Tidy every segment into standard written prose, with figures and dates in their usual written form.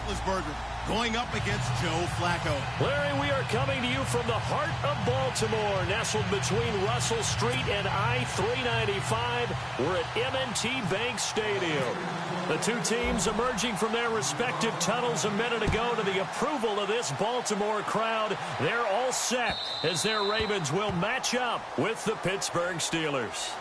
Roethlisberger going up against Joe Flacco. Larry, we are coming to you from the heart of Baltimore, nestled between Russell Street and I-395. We're at M&T Bank Stadium. The two teams emerging from their respective tunnels a minute ago to the approval of this Baltimore crowd. They're all set as their Ravens will match up with the Pittsburgh Steelers.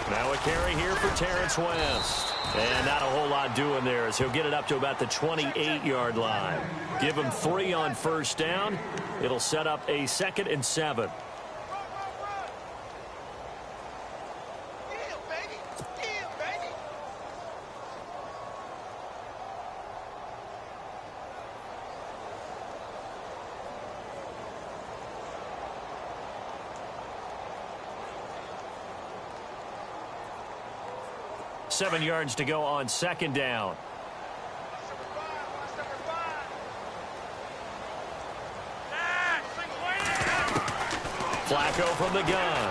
Now a carry here for Terrence West. And not a whole lot doing there as he'll get it up to about the 28-yard line. Give him 3 on first down. It'll set up a 2nd and 7. Seven yards to go on 2nd down. Flacco from the gun.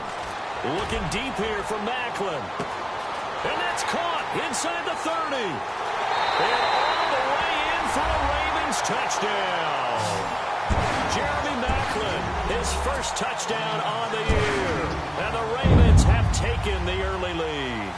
Looking deep here from Macklin. And that's caught inside the 30. And all the way in for a Ravens touchdown. Jeremy Macklin, his first touchdown on the year. And the Ravens have taken the early lead.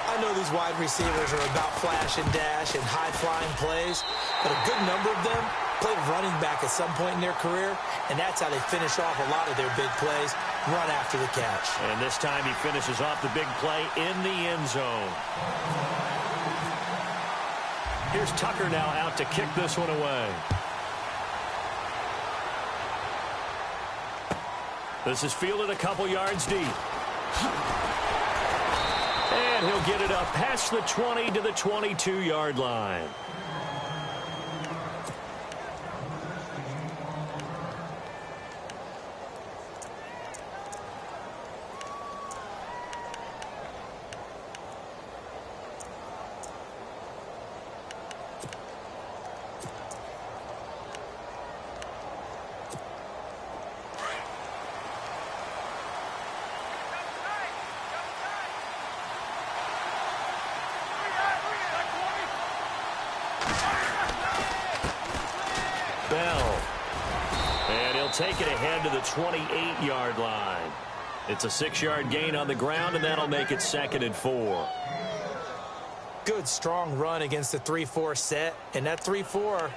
I know these wide receivers are about flash and dash and high-flying plays, but a good number of them played running back at some point in their career, and that's how they finish off a lot of their big plays, run after the catch. And this time he finishes off the big play in the end zone. Here's Tucker now out to kick this one away. This is fielded a couple yards deep. And he'll get it up past the 20 to the 22-yard line. And he'll take it ahead to the 28-yard line. It's a 6-yard gain on the ground, and that'll make it 2nd and 4. Good, strong run against the 3-4 set. And that 3-4,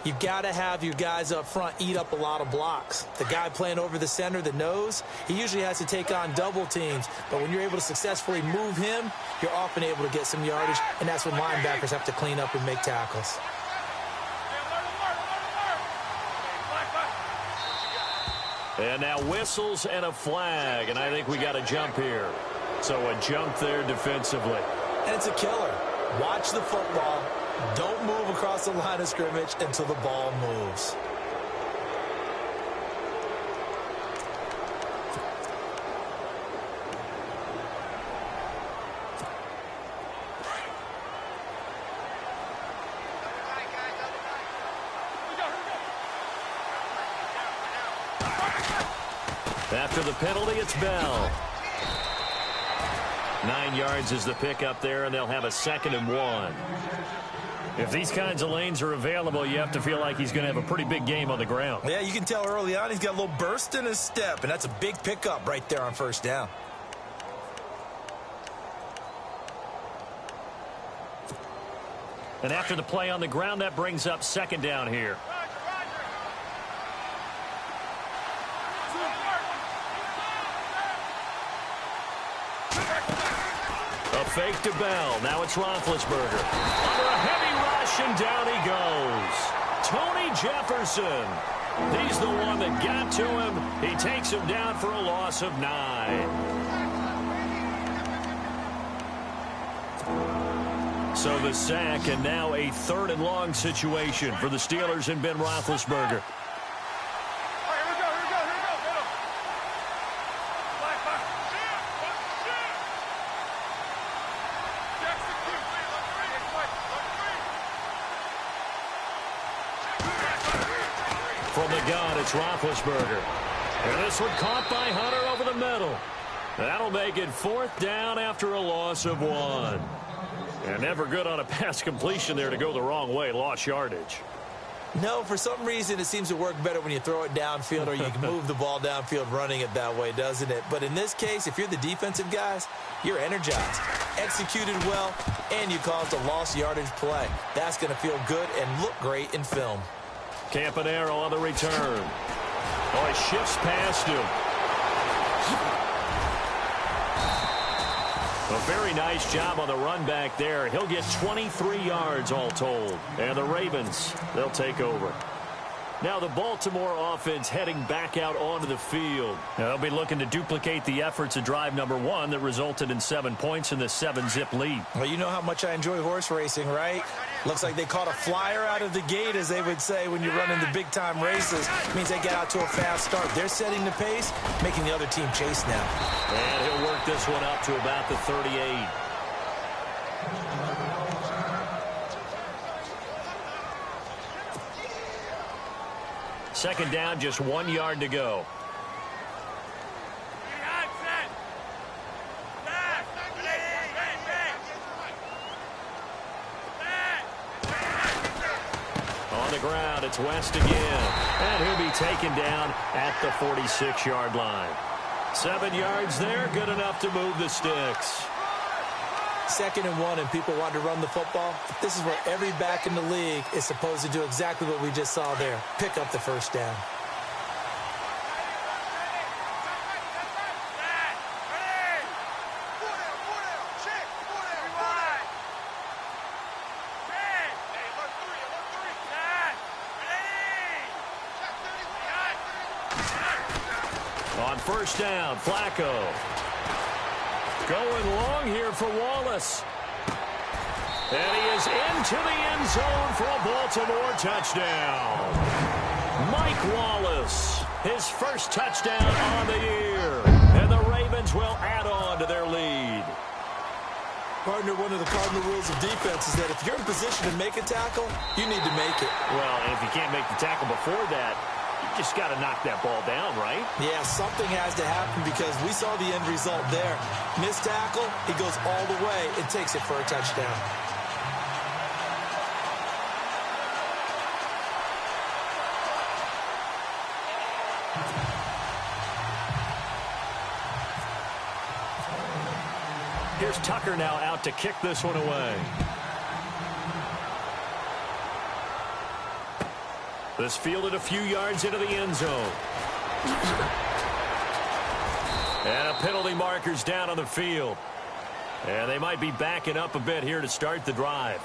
you've got to have your guys up front eat up a lot of blocks. The guy playing over the center, the nose, he usually has to take on double teams. But when you're able to successfully move him, you're often able to get some yardage, and that's when linebackers have to clean up and make tackles. And now whistles and a flag, and I think we got a jump here. So a jump there defensively. And it's a killer. Watch the football. Don't move across the line of scrimmage until the ball moves. After the penalty, it's Bell. 9 yards is the pickup there, and they'll have a 2nd and 1. If these kinds of lanes are available, you have to feel like he's going to have a pretty big game on the ground. Yeah, you can tell early on he's got a little burst in his step, and that's a big pickup right there on first down. And after the play on the ground, that brings up 2nd down here. A fake to Bell. Now it's Roethlisberger. Under a heavy rush, and down he goes. Tony Jefferson. He's the one that got to him. He takes him down for a loss of 9. So the sack, and now a 3rd and long situation for the Steelers and Ben Roethlisberger. From the gun, it's Roethlisberger. And this one caught by Hunter over the middle. That'll make it 4th down after a loss of 1. And never good on a pass completion there to go the wrong way. Lost yardage. No, for some reason, it seems to work better when you throw it downfield or you can move the ball downfield running it that way, doesn't it? But in this case, if you're the defensive guys, you're energized, executed well, and you caused a lost yardage play. That's going to feel good and look great in film. Campanaro on the return. Oh, he shifts past him. A very nice job on the run back there. He'll get 23 yards all told. And the Ravens, they'll take over. Now the Baltimore offense heading back out onto the field. Now they'll be looking to duplicate the efforts of drive number 1 that resulted in 7 points in the 7-zip lead. Well, you know how much I enjoy horse racing, right? Looks like they caught a flyer out of the gate, as they would say when you're running the big-time races. It means they get out to a fast start. They're setting the pace, making the other team chase now. And he'll work this one up to about the 38. Second down, just 1 yard to go. On the ground, it's West again. And he'll be taken down at the 46-yard line. 7 yards there, good enough to move the sticks. 2nd and 1, and people want to run the football. This is where every back in the league is supposed to do exactly what we just saw there. Pick up the first down. On first down, Flacco. Going long here for Wallace. And he is into the end zone for a Baltimore touchdown. Mike Wallace, his first touchdown on the year. And the Ravens will add on to their lead. Partner, one of the cardinal rules of defense is that if you're in position to make a tackle, you need to make it. Well, and if you can't make the tackle before that, you just got to knock that ball down, right? Yeah, something has to happen because we saw the end result there. Missed tackle, he goes all the way and takes it for a touchdown. Here's Tucker now out to kick this one away. This fielded a few yards into the end zone. And a penalty marker's down on the field. And they might be backing up a bit here to start the drive.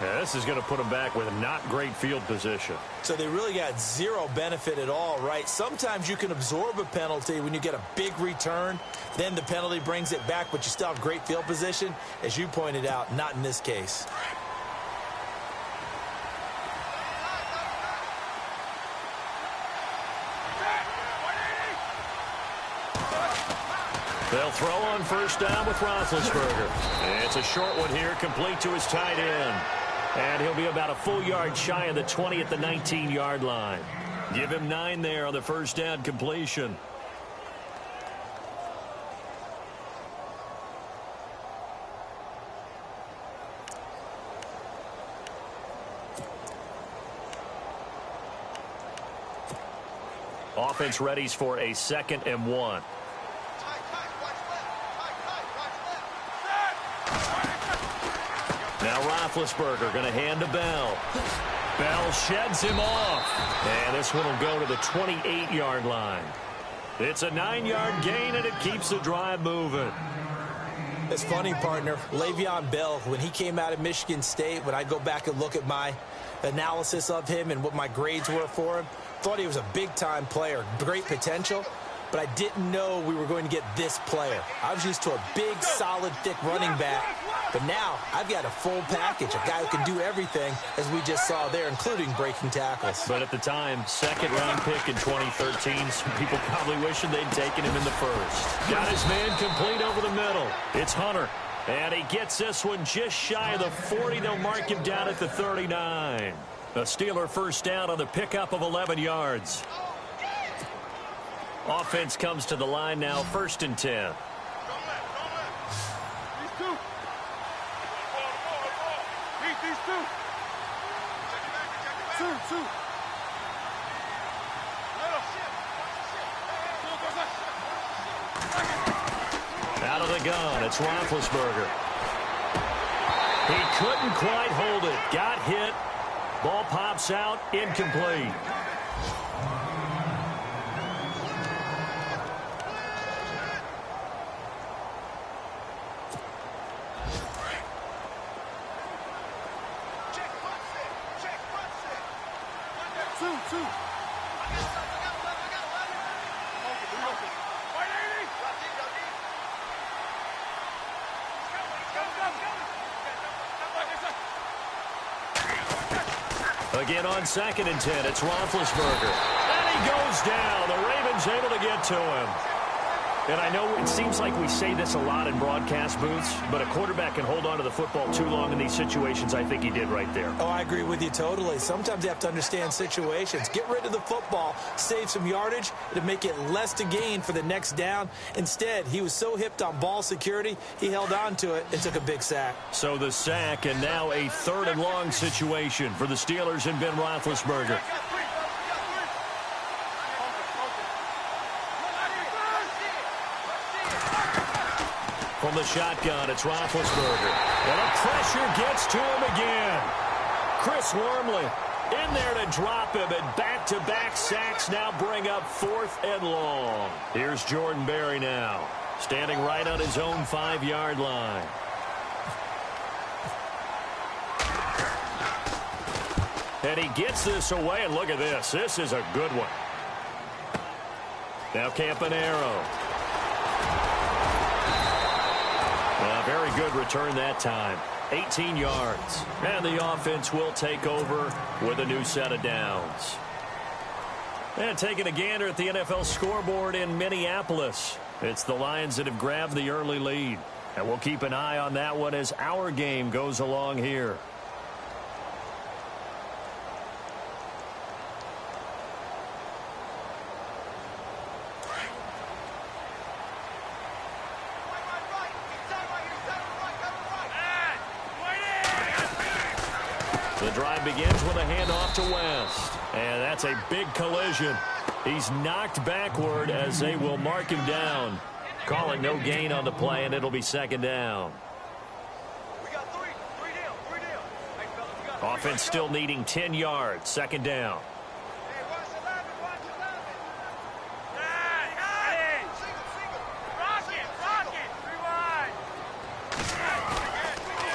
And this is going to put them back with not great field position. So they really got zero benefit at all, right? Sometimes you can absorb a penalty when you get a big return. Then the penalty brings it back, but you still have great field position. As you pointed out, not in this case. They'll throw on first down with Roethlisberger. It's a short one here, complete to his tight end. And he'll be about a full yard shy of the 20 at the 19-yard line. Give him 9 there on the first down completion. Offense readies for a 2nd and 1. Now Roethlisberger going to hand to Bell. Bell sheds him off. And this one will go to the 28-yard line. It's a 9-yard gain, and it keeps the drive moving. It's funny, partner. Le'Veon Bell, when he came out of Michigan State, when I go back and look at my analysis of him and what my grades were for him, thought he was a big-time player, great potential, but I didn't know we were going to get this player. I was used to a big, solid, thick running back, but now I've got a full package, a guy who can do everything, as we just saw there, including breaking tackles. But at the time, second-round pick in 2013, some people probably wishing they'd taken him in the first. Got his man complete over the middle. It's Hunter. And he gets this one just shy of the 40. They'll mark him down at the 39. A Steeler first down on the pickup of 11 yards. Offense comes to the line now, 1st and 10. Out of the gun, it's Roethlisberger. He couldn't quite hold it. Got hit. Ball pops out, incomplete. Again on 2nd and 10, it's Roethlisberger. And he goes down. The Ravens able to get to him. And I know it seems like we say this a lot in broadcast booths, but a quarterback can hold on to the football too long in these situations. I think he did right there. Oh, I agree with you totally. Sometimes you have to understand situations. Get rid of the football, save some yardage to make it less to gain for the next down. Instead, he was so hipped on ball security, he held on to it and took a big sack. So the sack, and now a 3rd and long situation for the Steelers and Ben Roethlisberger. From the shotgun, it's Roethlisberger. And the pressure gets to him again. Chris Wormley in there to drop him, and back-to-back sacks now bring up 4th and long. Here's Jordan Berry now, standing right on his own 5-yard line. And he gets this away, and look at this. This is a good one. Now Campanaro. Very good return that time. 18 yards. And the offense will take over with a new set of downs. And taking a gander at the NFL scoreboard in Minneapolis. It's the Lions that have grabbed the early lead. And we'll keep an eye on that one as our game goes along here. The drive begins with a handoff to West. And that's a big collision. He's knocked backward as they will mark him down. Call it no gain on the play, and it'll be 2nd down. Offense still needing 10 yards. 2nd down.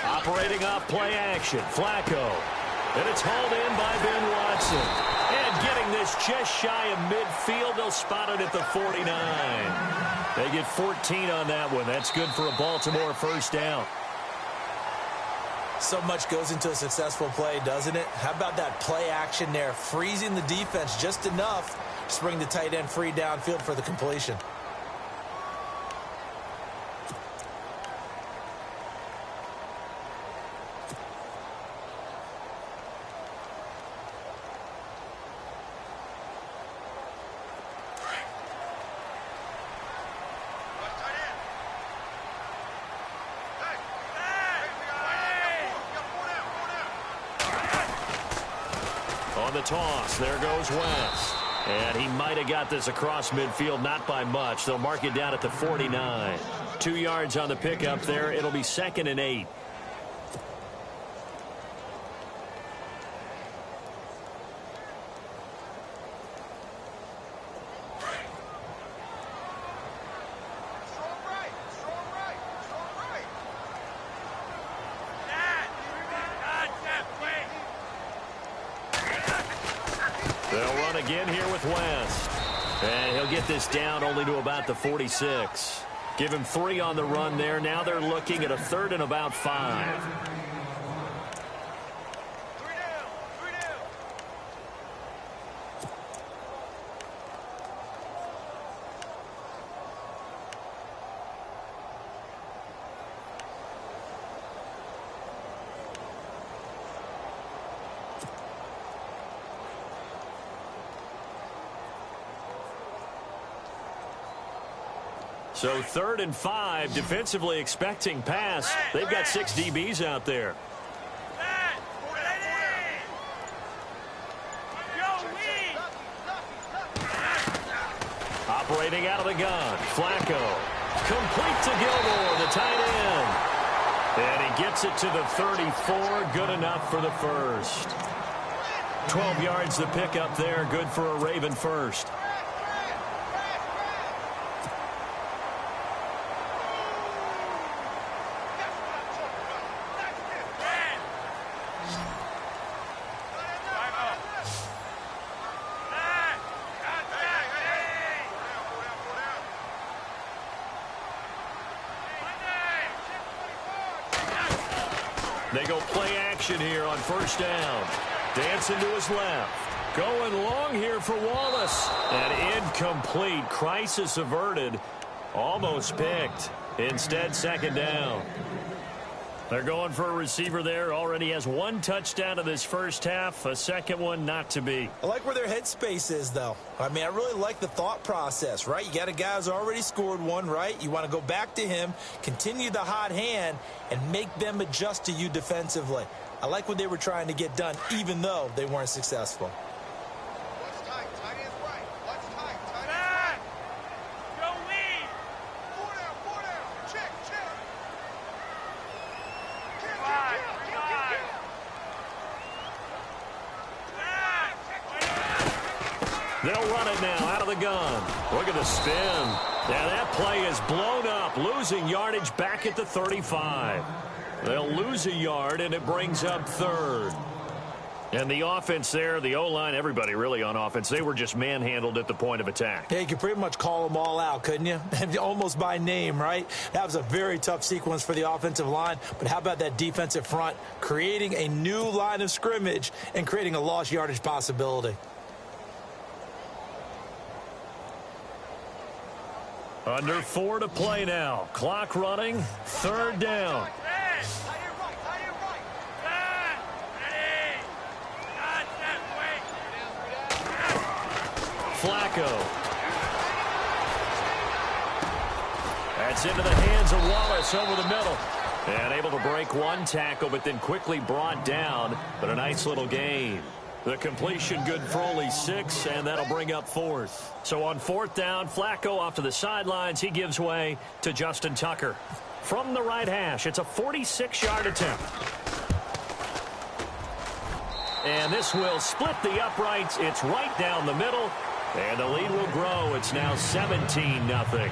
Operating off play action. Flacco. And it's hauled in by Ben Watson. And getting this just shy of midfield. They'll spot it at the 49. They get 14 on that one. That's good for a Baltimore 1st down. So much goes into a successful play, doesn't it? How about that play action there? Freezing the defense just enough to bring the tight end free downfield for the completion. On the toss, there goes West. And he might have got this across midfield, not by much. They'll mark it down at the 49. 2 yards on the pickup there. It'll be 2nd and 8. They'll run again here with West. And he'll get this down only to about the 46. Give him 3 on the run there. Now they're looking at a 3rd and about 5. So 3rd and 5, defensively expecting pass. They've got 6 DBs out there. Operating out of the gun, Flacco. Complete to Gilmore, the tight end. And he gets it to the 34, good enough for the first. 12 yards the pickup there, good for a Raven first. They go play action here on first down. Dancing to his left. Going long here for Wallace. And incomplete. Crisis averted. Almost picked. Instead, second down. They're going for a receiver there. Already has 1 touchdown in this first half. A second one not to be. I like where their headspace is, though. I mean, I really like the thought process, right? You got a guy who's already scored 1, right? You want to go back to him, continue the hot hand, and make them adjust to you defensively. I like what they were trying to get done, even though they weren't successful. They'll run it now out of the gun. Look at the spin. Yeah, that play is blown up. Losing yardage back at the 35. They'll lose a yard, and it brings up 3rd. And the offense there, the O-line, everybody really on offense, they were just manhandled at the point of attack. Yeah, you could pretty much call them all out, couldn't you? Almost by name, right? That was a very tough sequence for the offensive line. But how about that defensive front creating a new line of scrimmage and creating a lost yardage possibility? Under 4 to play now. Clock running. 3rd down. Flacco. That's into the hands of Wallace over the middle. And able to break 1 tackle, but then quickly brought down. But a nice little gain. The completion good for only 6, and that'll bring up 4th. So on 4th down, Flacco off to the sidelines. He gives way to Justin Tucker. From the right hash, it's a 46-yard attempt. And this will split the uprights. It's right down the middle, and the lead will grow. It's now 17-0.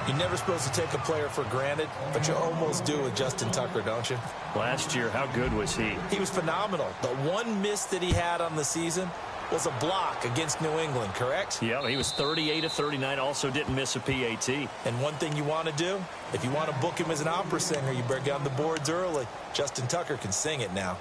You're never supposed to take a player for granted, but you almost do with Justin Tucker, don't you? Last year, how good was he? He was phenomenal. The one miss that he had on the season was a block against New England, correct? Yeah, he was 38 of 39, also didn't miss a PAT. And one thing you want to do, if you want to book him as an opera singer, you better get on the boards early. Justin Tucker can sing it now.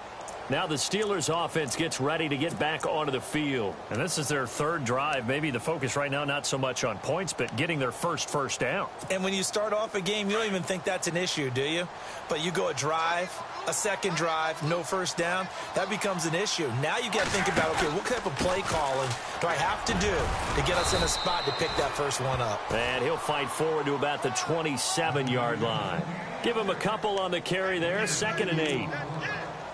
Now the Steelers offense gets ready to get back onto the field. And this is their 3rd drive. Maybe the focus right now not so much on points, but getting their first down. And when you start off a game, you don't even think that's an issue, do you? But you go a drive, a second drive, no first down, that becomes an issue. Now you got to think about, okay, what type of play calling do I have to do to get us in a spot to pick that first one up? And he'll fight forward to about the 27-yard line. Give him a couple on the carry there, 2nd and 8.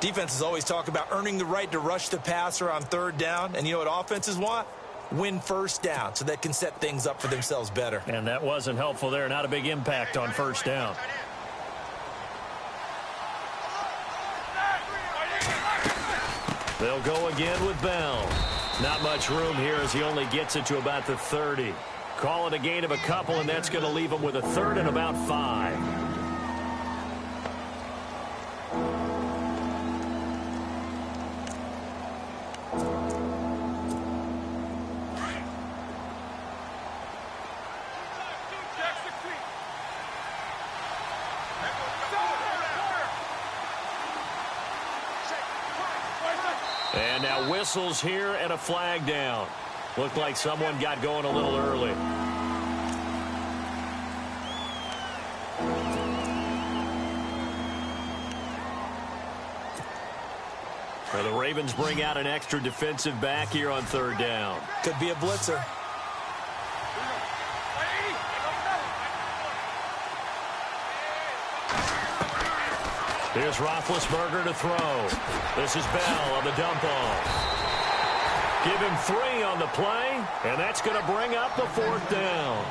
Defenses always talk about earning the right to rush the passer on 3rd down. And you know what offenses want? Win first down so they can set things up for themselves better. And that wasn't helpful there. Not a big impact on first down. They'll go again with Bell. Not much room here as he only gets it to about the 30. Call it a gain of a couple, and that's going to leave him with a 3rd and about 5. whistles here and a flag down. Looked like someone got going a little early. Well, the Ravens bring out an extra defensive back here on third down. Could be a blitzer. Here's Roethlisberger to throw. This is Bell on the dump off. Give him 3 on the play, and that's going to bring up the 4th down.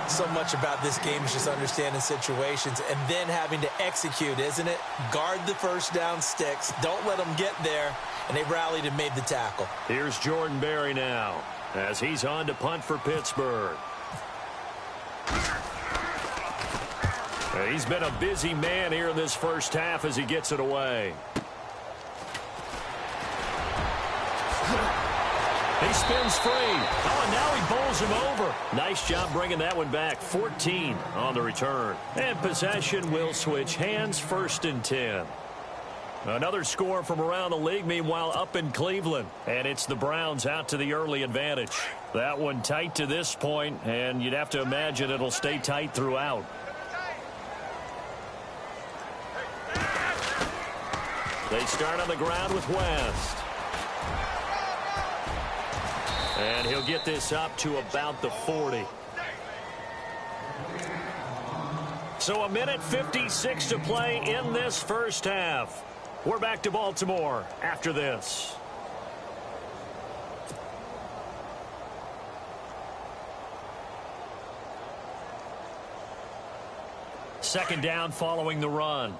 So much about this game is just understanding situations and then having to execute, isn't it? Guard the first down sticks. Don't let them get there. And they rallied and made the tackle. Here's Jordan Berry now as he's on to punt for Pittsburgh. He's been a busy man here in this first half as he gets it away. He spins free. Oh, and now he bowls him over. Nice job bringing that one back. 14 on the return. And possession will switch hands, 1st and 10. Another score from around the league, meanwhile, up in Cleveland. And it's the Browns out to the early advantage. That one tight to this point, and you'd have to imagine it'll stay tight throughout. They start on the ground with West. And he'll get this up to about the 40. So 1:56 to play in this first half. We're back to Baltimore after this. Second down following the run.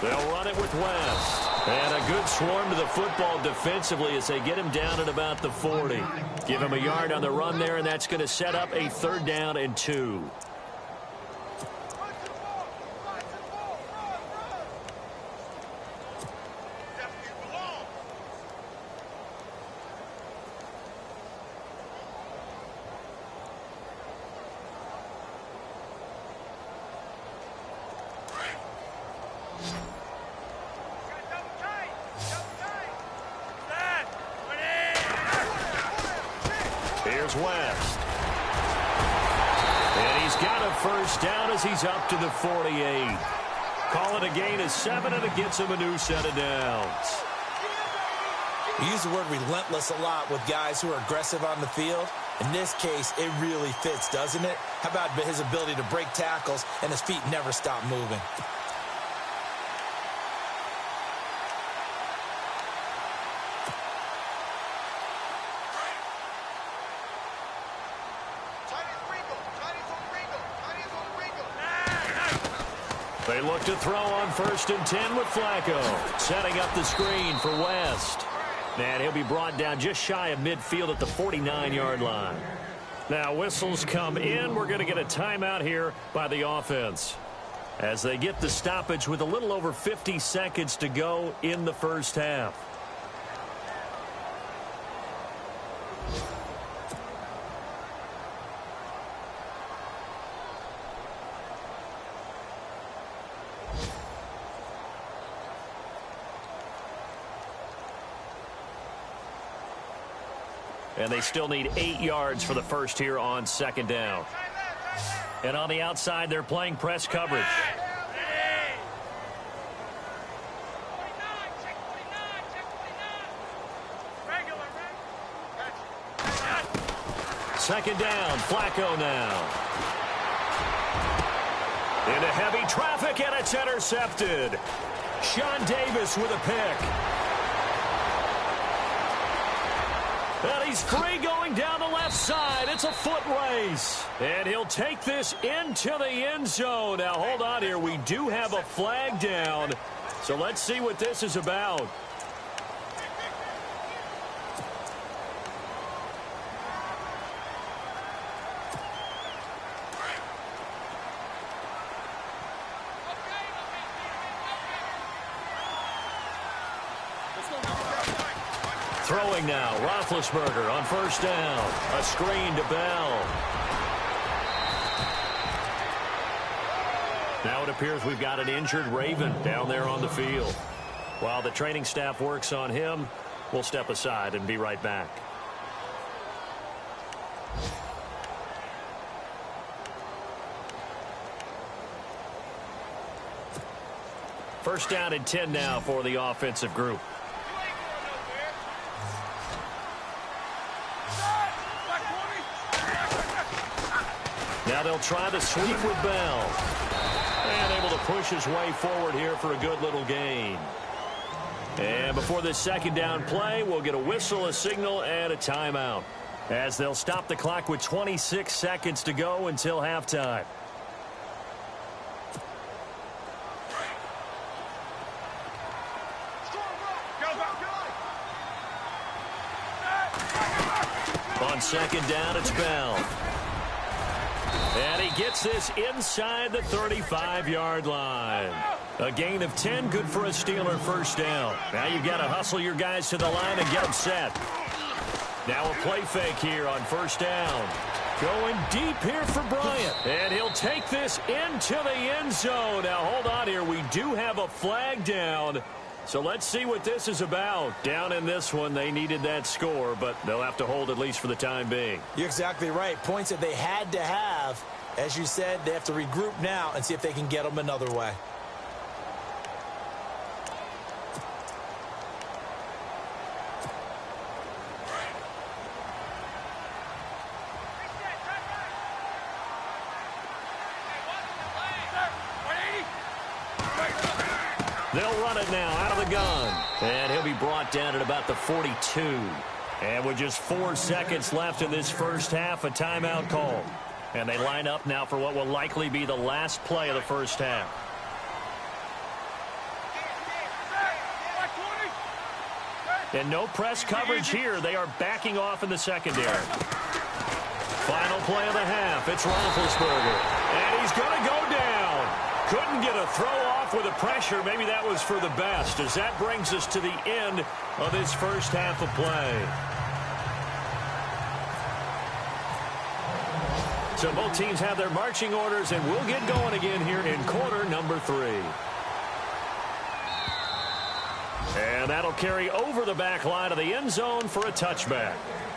They'll run it with West. And a good swarm to the football defensively as they get him down at about the 40. Give him a yard on the run there, and that's going to set up a 3rd down and 2. Here's West. And he's got a first down as he's up to the 48. Call it a gain of 7, and it gets him a new set of downs. We use the word relentless a lot with guys who are aggressive on the field. In this case, it really fits, doesn't it? How about his ability to break tackles and his feet never stop moving? They look to throw on 1st and 10 with Flacco. Setting up the screen for West. And he'll be brought down just shy of midfield at the 49-yard line. Now whistles come in. We're going to get a timeout here by the offense as they get the stoppage with a little over 50 seconds to go in the first half. And they still need 8 yards for the first here on 2nd down. And on the outside, they're playing press coverage. Second down, Flacco now. Into heavy traffic, and it's intercepted. Sean Davis with a pick. And he's free going down the left side. It's a foot race. And he'll take this into the end zone. Now, hold on here. We do have a flag down. So let's see what this is about. Throwing throwing now. Roethlisberger on first down. A screen to Bell. Now it appears we've got an injured Raven down there on the field. While the training staff works on him, we'll step aside and be right back. First down and 10 now for the offensive group. Now they'll try the sweep with Bell. And able to push his way forward here for a good little gain. And before this second down play, we'll get a whistle, a signal, and a timeout, as they'll stop the clock with 26 seconds to go until halftime. On second down, it's Bell. And he gets this inside the 35-yard line. A gain of 10, good for a Steeler first down. Now you've got to hustle your guys to the line and get them set. Now a play fake here on first down. Going deep here for Bryant. And he'll take this into the end zone. Now hold on here. We do have a flag down. So let's see what this is about. Down in this one, they needed that score, but they'll have to hold at least for the time being. You're exactly right. Points that they had to have. As you said, they have to regroup now and see if they can get them another way. They'll run it now out of the gun. And he'll be brought down at about the 42. And with just 4 seconds left in this first half, a timeout call. And they line up now for what will likely be the last play of the first half. And no press coverage here. They are backing off in the secondary. Final play of the half. It's Roethlisberger. And he's going to go down. Couldn't get a throw off with the pressure. Maybe that was for the best, as that brings us to the end of this first half of play. So both teams have their marching orders, and we'll get going again here in quarter number 3. And that'll carry over the back line of the end zone for a touchback.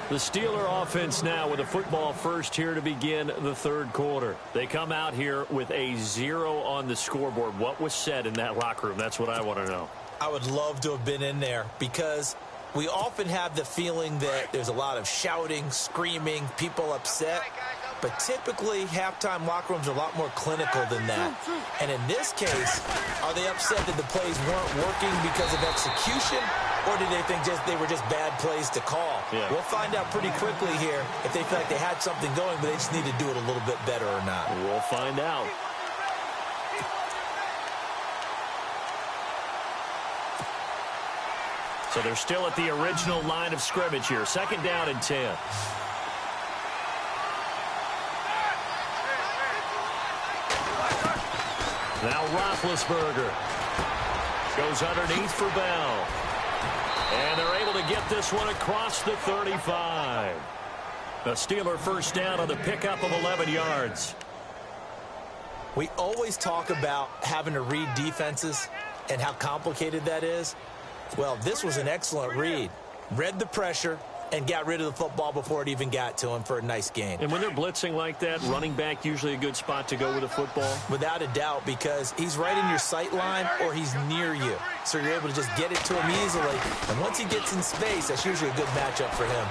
The Steeler offense now with a football first here to begin the third quarter. They come out here with a 0 on the scoreboard. What was said in that locker room? That's what I want to know. I would love to have been in there, because we often have the feeling that there's a lot of shouting, screaming, people upset. But typically, halftime locker rooms are a lot more clinical than that. And in this case, are they upset that the plays weren't working because of execution? Or did they think they were just bad plays to call? Yeah. We'll find out pretty quickly here if they feel like they had something going, but they just need to do it a little bit better or not. We'll find out. So they're still at the original line of scrimmage here. Second down and 10. Now Roethlisberger goes underneath for Bell. And they're able to get this one across the 35. The Steeler first down on the pickup of 11 yards. We always talk about having to read defenses and how complicated that is. Well, this was an excellent read. Read the pressure and got rid of the football before it even got to him for a nice gain. And when they're blitzing like that, running back usually a good spot to go with the football? Without a doubt, because he's right in your sight line or he's near you. So you're able to just get it to him easily. And once he gets in space, that's usually a good matchup for him.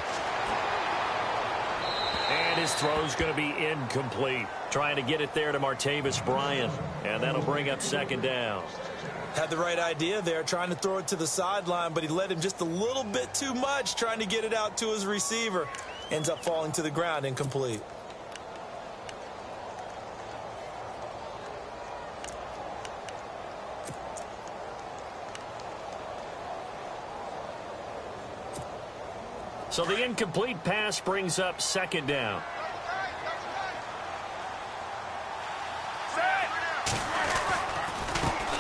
And his throw's going to be incomplete. Trying to get it there to Martavis Bryant. And that'll bring up second down. Had the right idea there, trying to throw it to the sideline, but he led him just a little bit too much, trying to get it out to his receiver. Ends up falling to the ground, incomplete. So the incomplete pass brings up second down.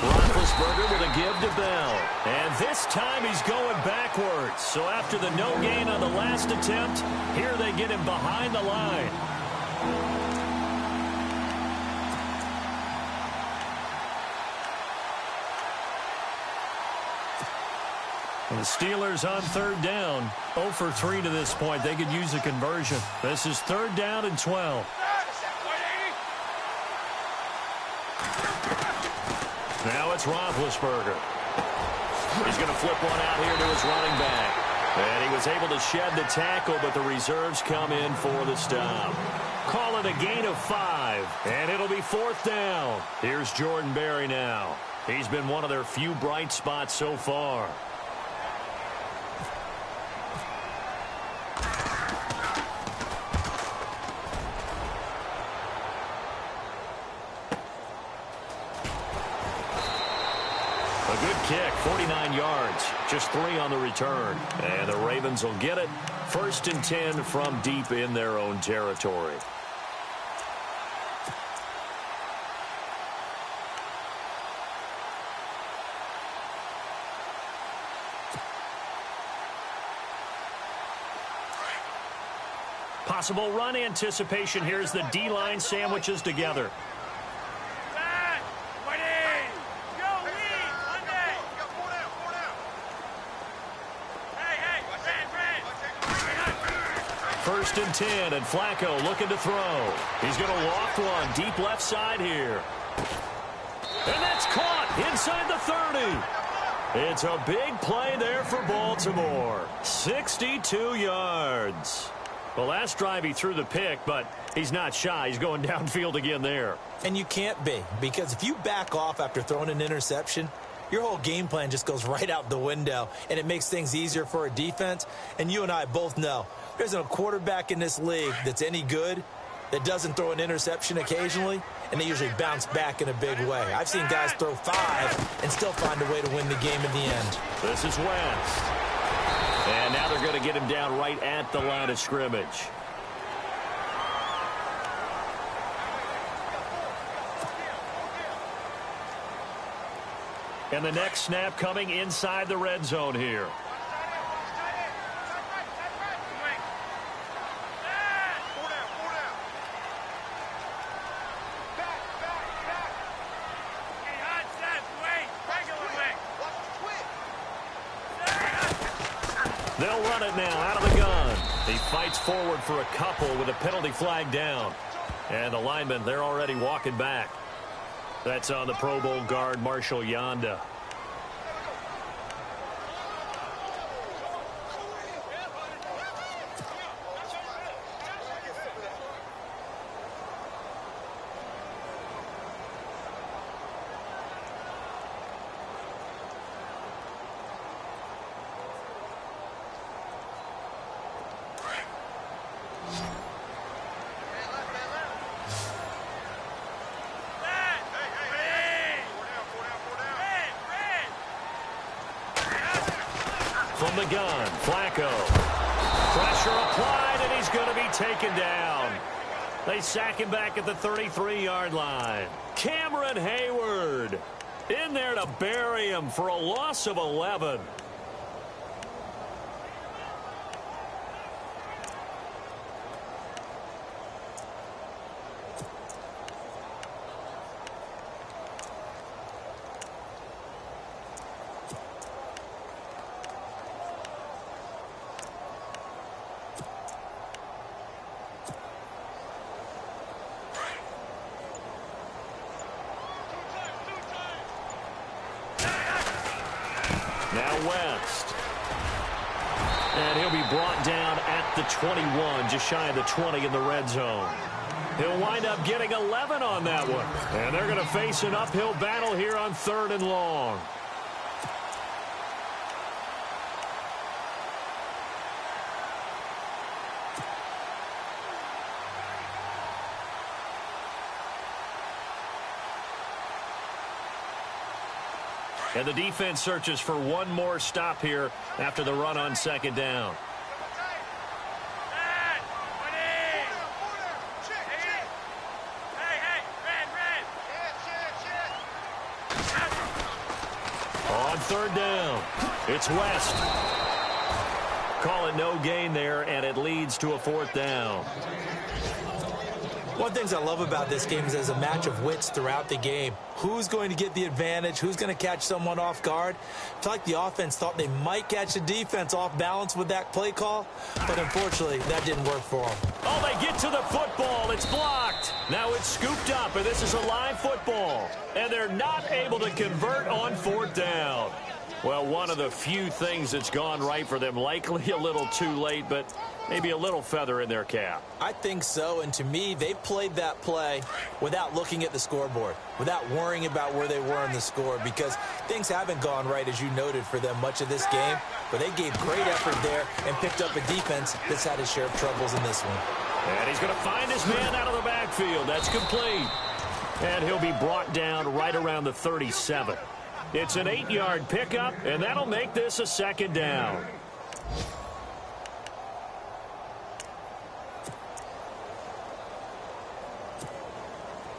Roethlisberger with a give to Bell. And this time he's going backwards. So after the no gain on the last attempt, here they get him behind the line. And the Steelers on third down. 0 for 3 to this point. They could use a conversion. This is third down and 12. Now it's Roethlisberger. He's going to flip one out here to his running back. And he was able to shed the tackle, but the reserves come in for the stop. Call it a gain of 5, and it'll be fourth down. Here's Jordan Berry now. He's been one of their few bright spots so far. A good kick, 49 yards, just 3 on the return. And the Ravens will get it. 1st and 10 from deep in their own territory. Possible run anticipation here as the D-line sandwiches together. First and 10, and Flacco looking to throw. He's going to loft one deep left side here. And that's caught inside the 30. It's a big play there for Baltimore. 62 yards. The last drive he threw the pick, but he's not shy. He's going downfield again there. And you can't be, because if you back off after throwing an interception, your whole game plan just goes right out the window, and it makes things easier for a defense. And you and I both know there isn't a quarterback in this league that's any good that doesn't throw an interception occasionally, and they usually bounce back in a big way. I've seen guys throw 5 and still find a way to win the game in the end. This is Wentz. And now they're going to get him down right at the line of scrimmage. And the next snap coming inside the red zone here. They'll run it now out of the gun. He fights forward for a couple with a penalty flag down. And the linemen, they're already walking back. That's on the Pro Bowl guard, Marshall Yanda. From the gun, Flacco. Pressure applied, and he's going to be taken down. They sack him back at the 33-yard line. Cameron Hayward in there to bury him for a loss of 11. Now West. And he'll be brought down at the 21, just shy of the 20 in the red zone. He'll wind up getting 11 on that one. And they're going to face an uphill battle here on 3rd and long. And the defense searches for one more stop here after the run on 2nd down. third down. It's West. Call it no gain there, and it leads to a fourth down. One of the things I love about this game is there's a match of wits throughout the game. Who's going to get the advantage? Who's going to catch someone off guard? I feel like the offense thought they might catch the defense off balance with that play call, but unfortunately, that didn't work for them. Oh, they get to the football. It's blocked. Now it's scooped up, and this is a live football. And they're not able to convert on fourth down. Well, one of the few things that's gone right for them, likely a little too late, but maybe a little feather in their cap. I think so, and to me, they played that play without looking at the scoreboard, without worrying about where they were in the score, because things haven't gone right, as you noted, for them much of this game, but they gave great effort there and picked up a defense that's had its share of troubles in this one. And he's going to find his man out of the backfield. That's complete. And he'll be brought down right around the 37. It's an 8-yard pickup, and that'll make this a second down.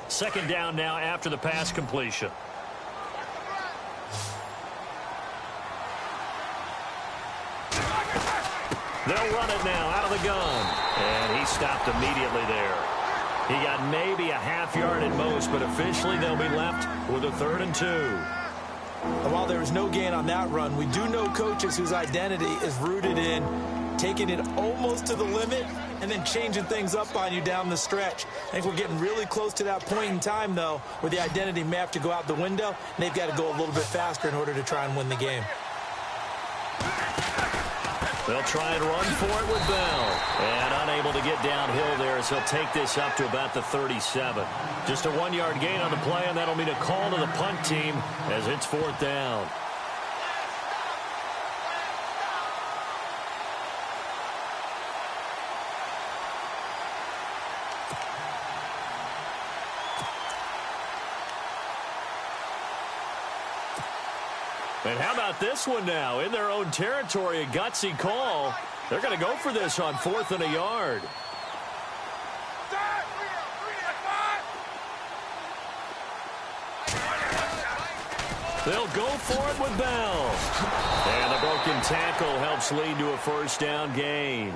Second down now after the pass completion. They'll run it now out of the gun. And he stopped immediately there. He got maybe a half yard at most, but officially they'll be left with a 3rd and 2. And while there was no gain on that run, we do know coaches whose identity is rooted in taking it almost to the limit and then changing things up on you down the stretch. I think we're getting really close to that point in time, though, where the identity may have to go out the window, and they've got to go a little bit faster in order to try and win the game. They'll try and run for it with Bell. And unable to get downhill there as he'll take this up to about the 37. Just a 1-yard gain on the play, and that'll mean a call to the punt team as it's 4th down. And how about this one now? In their own territory, a gutsy call. They're going to go for this on 4th and a yard. They'll go for it with Bell. And the broken tackle helps lead to a 1st down gain.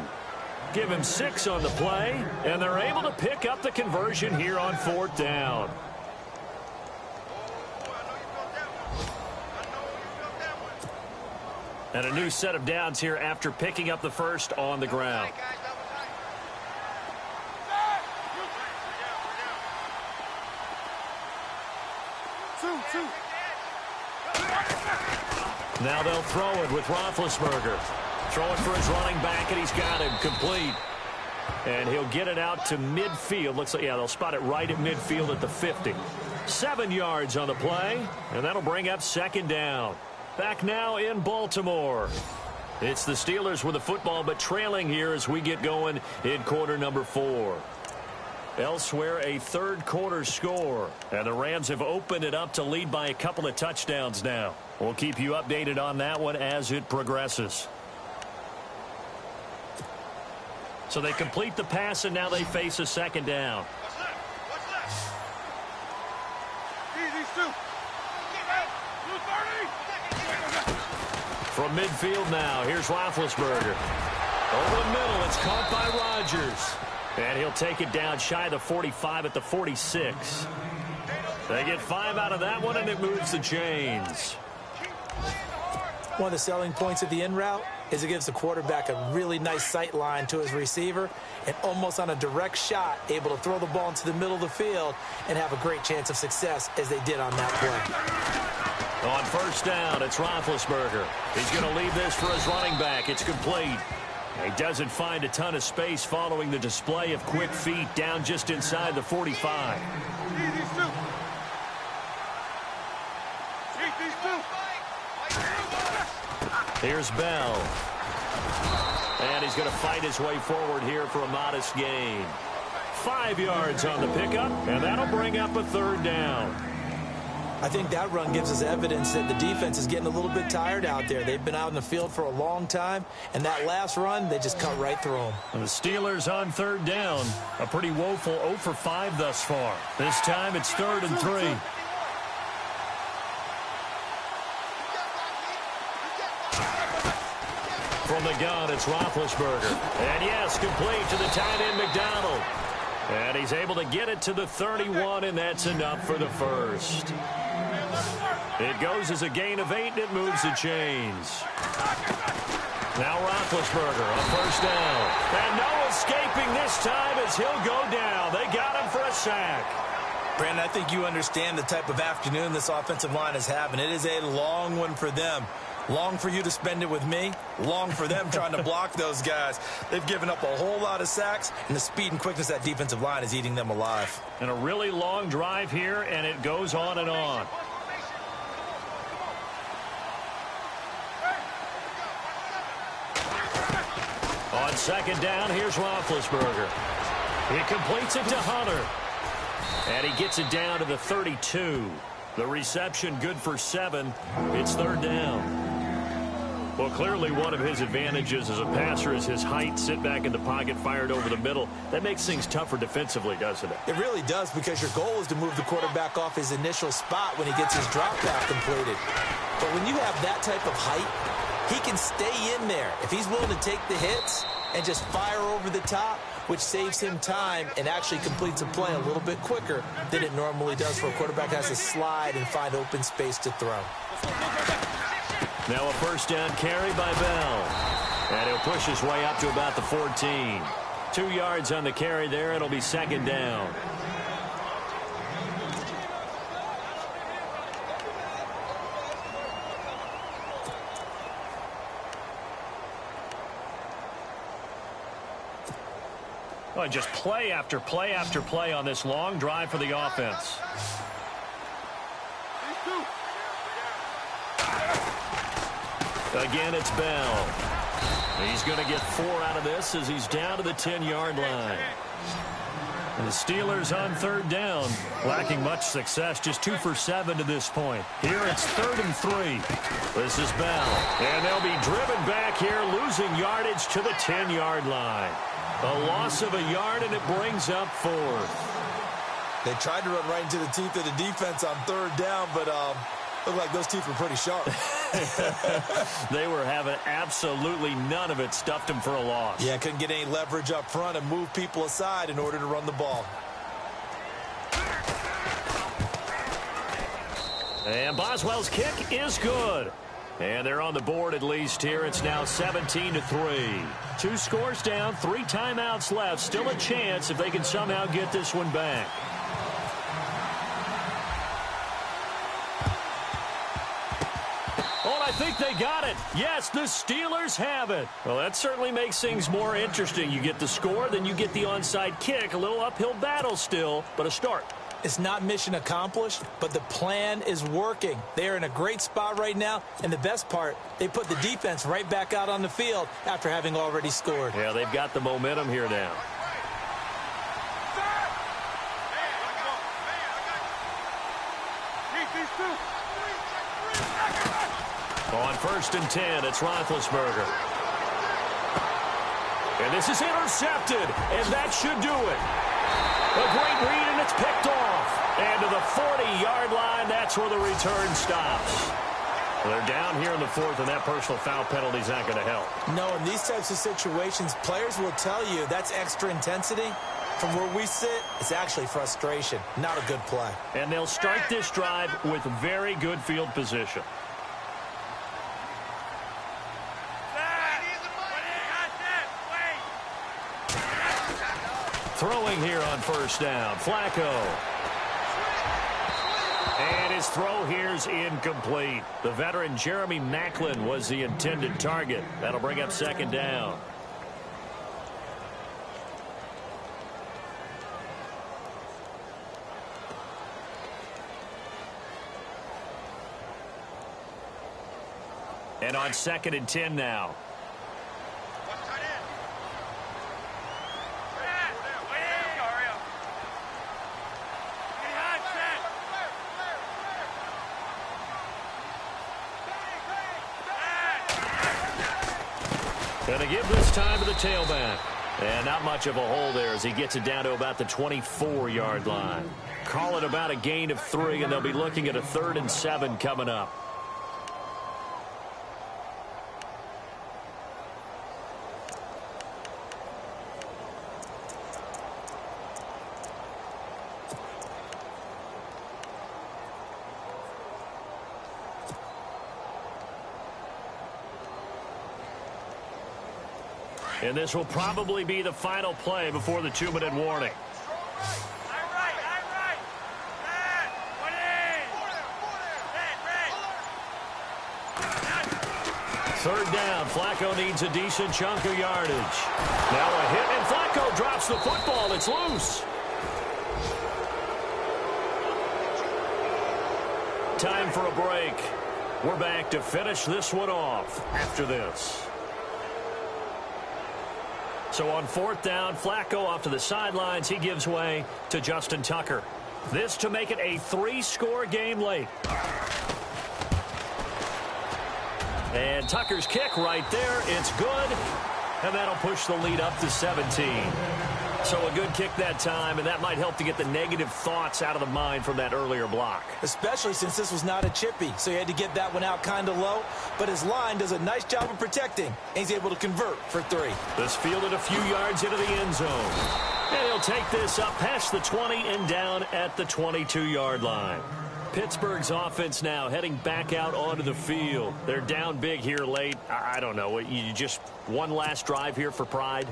Give him 6 on the play, and they're able to pick up the conversion here on 4th down. And a new set of downs here after picking up the first on the ground. Now they'll throw it with Roethlisberger. Throwing for his running back, and he's got him complete. And he'll get it out to midfield. Looks like, yeah, they'll spot it right at midfield at the 50. 7 yards on the play, and that'll bring up 2nd down. Back now in Baltimore. It's the Steelers with the football, but trailing here as we get going in quarter number 4. Elsewhere, a 3rd quarter score. And the Rams have opened it up to lead by a couple of touchdowns now. We'll keep you updated on that one as it progresses. So they complete the pass, and now they face a 2nd down. From midfield now, here's Roethlisberger. Over the middle, it's caught by Rodgers. And he'll take it down shy of the 45 at the 46. They get 5 out of that one, and it moves the chains. One of the selling points of the in route is it gives the quarterback a really nice sight line to his receiver, and almost on a direct shot, able to throw the ball into the middle of the field and have a great chance of success as they did on that play. On 1st down, it's Roethlisberger. He's going to leave this for his running back. It's complete. He doesn't find a ton of space following the display of quick feet down just inside the 45. Here's Bell. And he's going to fight his way forward here for a modest gain. 5 yards on the pickup, and that'll bring up a 3rd down. I think that run gives us evidence that the defense is getting a little bit tired out there. They've been out in the field for a long time, and that last run, they just cut right through them. And the Steelers on 3rd down. A pretty woeful 0 for 5 thus far. This time it's 3rd and 3. from the gun, it's Roethlisberger. And yes, complete to the tight end, McDonald. And he's able to get it to the 31, and that's enough for the first. It goes as a gain of 8, and it moves the chains. Now Roethlisberger on first down. And no escaping this time as he'll go down. They got him for a sack. Brandon, I think you understand the type of afternoon this offensive line is having. It is a long one for them. Long for you to spend it with me. Long for them trying to block those guys. They've given up a whole lot of sacks, and the speed and quickness of that defensive line is eating them alive. And a really long drive here, and it goes on and on. On second down, here's Roethlisberger. He completes it to Hunter. And he gets it down to the 32. The reception good for 7. It's third down. Well, clearly one of his advantages as a passer is his height. Sit back in the pocket, fired over the middle. That makes things tougher defensively, doesn't it? It really does, because your goal is to move the quarterback off his initial spot when he gets his drop back completed. But when you have that type of height, he can stay in there. If he's willing to take the hits and just fire over the top, which saves him time and actually completes a play a little bit quicker than it normally does for a quarterback that has to slide and find open space to throw. Now a first down carry by Bell. And he'll push his way up to about the 14. 2 yards on the carry there. It'll be second down. Oh, just play after play after play on this long drive for the offense. Again, it's Bell. He's going to get 4 out of this as he's down to the 10-yard line. And the Steelers on third down, lacking much success, just 2 for 7 to this point. Here it's 3rd and 3. This is Bell. And they'll be driven back here, losing yardage to the 10-yard line. A loss of a yard, and it brings up 4th. They tried to run right into the teeth of the defense on third down, but looked like those teeth were pretty sharp. They were having absolutely none of it. Stuffed them for a loss. Yeah, couldn't get any leverage up front and move people aside in order to run the ball. And Boswell's kick is good. And they're on the board at least here. It's now 17-3. 2 scores down, 3 timeouts left. Still a chance if they can somehow get this one back. Oh, I think they got it. Yes, the Steelers have it. Well, that certainly makes things more interesting. You get the score, then you get the onside kick. A little uphill battle still, but a start. It's not mission accomplished, but the plan is working. They're in a great spot right now, and the best part, they put the defense right back out on the field after having already scored. Yeah, they've got the momentum here now. On 1st and 10, it's Roethlisberger. And this is intercepted, and that should do it. A great read, and it's picked off. And to the 40-yard line, that's where the return stops. Well, they're down here in the 4th, and that personal foul penalty is not going to help. No, in these types of situations, players will tell you that's extra intensity. From where we sit, it's actually frustration, not a good play. And they'll start this drive with very good field position. Throwing here on first down, Flacco. And his throw here's incomplete. The veteran Jeremy Maclin was the intended target. That'll bring up second down. And on 2nd and 10 now. Going to give this time to the tailback. And not much of a hole there as he gets it down to about the 24-yard line. Call it about a gain of 3, and they'll be looking at a 3rd and 7 coming up. And this will probably be the final play before the 2-minute warning. Third down. Flacco needs a decent chunk of yardage. Now a hit, and Flacco drops the football. It's loose. Time for a break. We're back to finish this one off after this. So on fourth down, Flacco off to the sidelines. He gives way to Justin Tucker. This to make it a 3-score game late. And Tucker's kick right there. It's good. And that'll push the lead up to 17. So a good kick that time, and that might help to get the negative thoughts out of the mind from that earlier block. Especially since this was not a chippy, so he had to get that one out kind of low. But his line does a nice job of protecting, and he's able to convert for 3. This fielded a few yards into the end zone. And he'll take this up past the 20 and down at the 22-yard line. Pittsburgh's offense now heading back out onto the field. They're down big here late. I don't know. You just one last drive here for pride?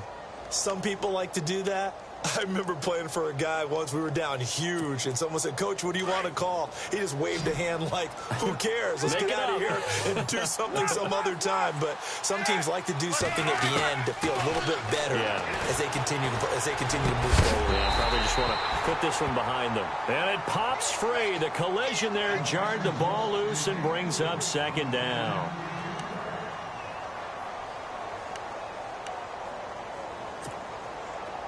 Some people like to do that. I remember playing for a guy once. We were down huge, and someone said, "Coach, what do you want to call?" He just waved a hand like, who cares? Let's get out of here and do something some other time. But some teams like to do something at the end to feel a little bit better as they continue to move forward. Yeah, probably just want to put this one behind them. And it pops free. The collision there jarred the ball loose and brings up second down.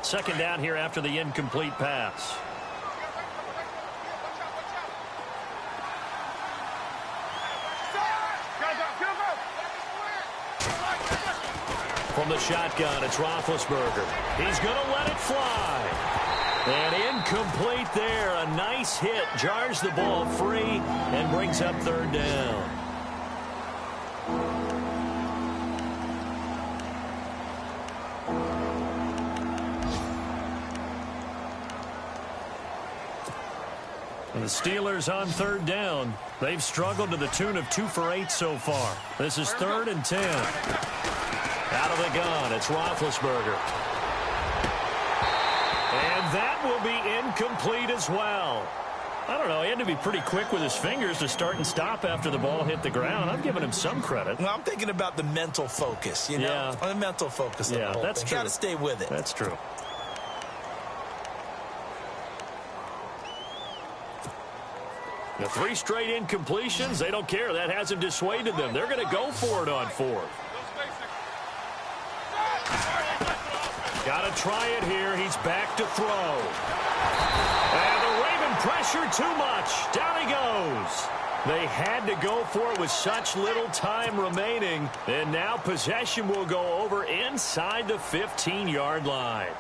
Second down here after the incomplete pass. From the shotgun, it's Roethlisberger. He's going to let it fly. And incomplete there. A nice hit. Jars the ball free and brings up third down. And the Steelers on third down. They've struggled to the tune of 2 for 8 so far. This is 3rd and 10. Out of the gun, it's Roethlisberger. And that will be incomplete as well. I don't know. He had to be pretty quick with his fingers to start and stop after the ball hit the ground. I'm giving him some credit. Well, I'm thinking about the mental focus, you know? Yeah. The mental focus of the whole that's thing. true. Got to stay with it. That's true. The 3 straight incompletions, they don't care. That hasn't dissuaded them. They're going to go for it on 4th. Got to try it here. He's back to throw. And the Raven pressure too much. Down he goes. They had to go for it with such little time remaining. And now possession will go over inside the 15-yard line.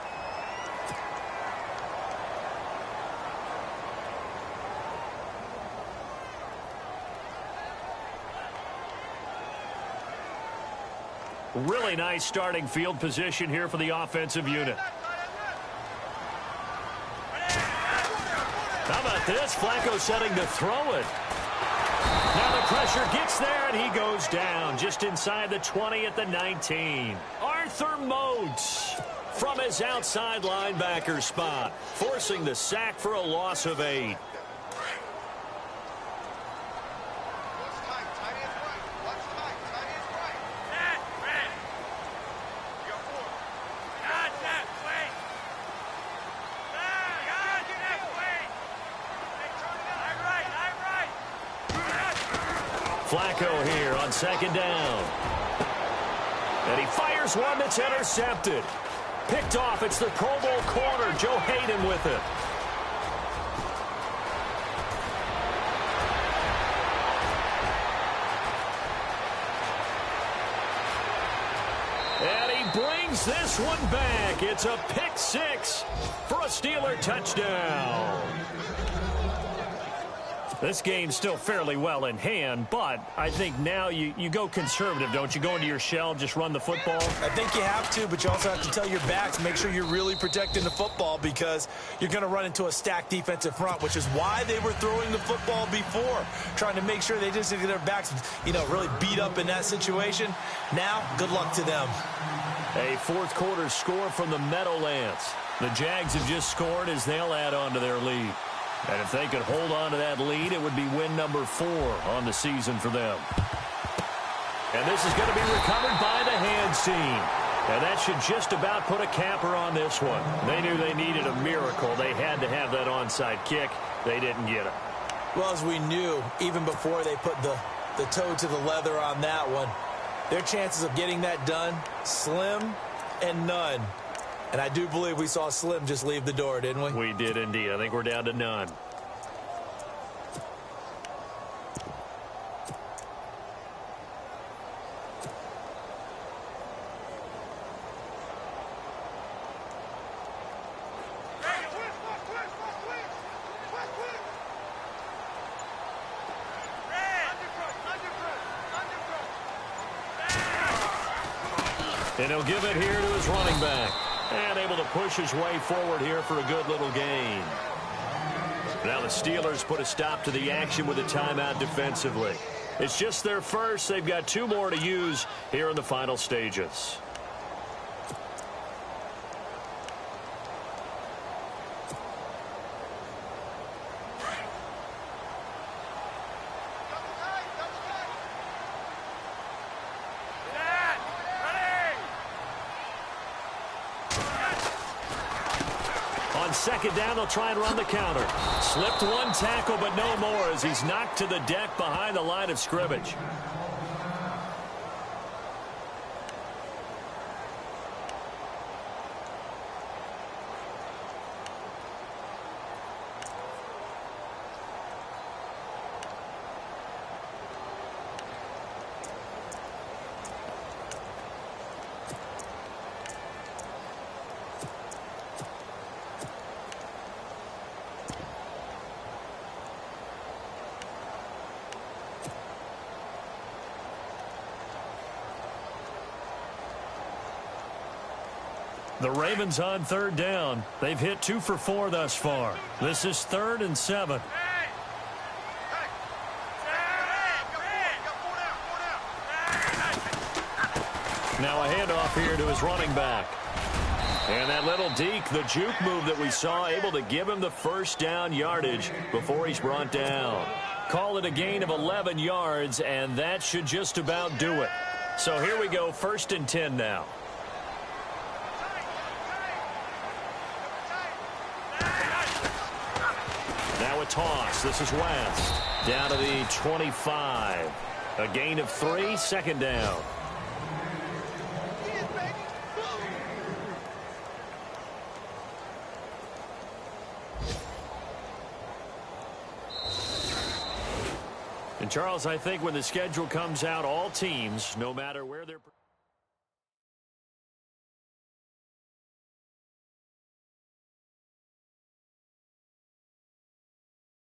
Really nice starting field position here for the offensive unit. How about this? Flacco setting to throw it. Now the pressure gets there, and he goes down just inside the 20 at the 19. Arthur Moats from his outside linebacker spot, forcing the sack for a loss of 8. Flacco here on second down. And he fires one that's intercepted. Picked off. It's the Pro Bowl corner, Joe Hayden, with it. And he brings this one back. It's a pick 6 for a Steeler touchdown. This game's still fairly well in hand, but I think now you go conservative, don't you? Go into your shell, just run the football? I think you have to, but you also have to tell your backs, make sure you're really protecting the football because you're going to run into a stacked defensive front, which is why they were throwing the football before, trying to make sure they just get their backs, really beat up in that situation. Now, good luck to them. A fourth quarter score from the Meadowlands. The Jags have just scored as they'll add on to their lead. And if they could hold on to that lead, it would be win number 4 on the season for them. And this is going to be recovered by the hands team. And that should just about put a capper on this one. They knew they needed a miracle. They had to have that onside kick. They didn't get it. Well, as we knew, even before they put the toe to the leather on that one, their chances of getting that done, slim and none. And I do believe we saw Slim just leave the door, didn't we? We did indeed. I think we're down to none. And he'll give it here to his running back. And able to push his way forward here for a good little gain. Now the Steelers put a stop to the action with a timeout defensively. It's just their first. They've got 2 more to use here in the final stages. On second down, they'll try and run the counter. Slipped one tackle, but no more as he's knocked to the deck behind the line of scrimmage. The Ravens on third down. They've hit 2 for 4 thus far. This is 3rd and 7. Now a handoff here to his running back. And that little deke, the juke move that we saw, able to give him the first down yardage before he's brought down. Call it a gain of 11 yards, and that should just about do it. So here we go, 1st and 10 now. Now a toss. This is West. Down to the 25. A gain of 3, 2nd down. And Charles, I think when the schedule comes out, all teams, no matter where they're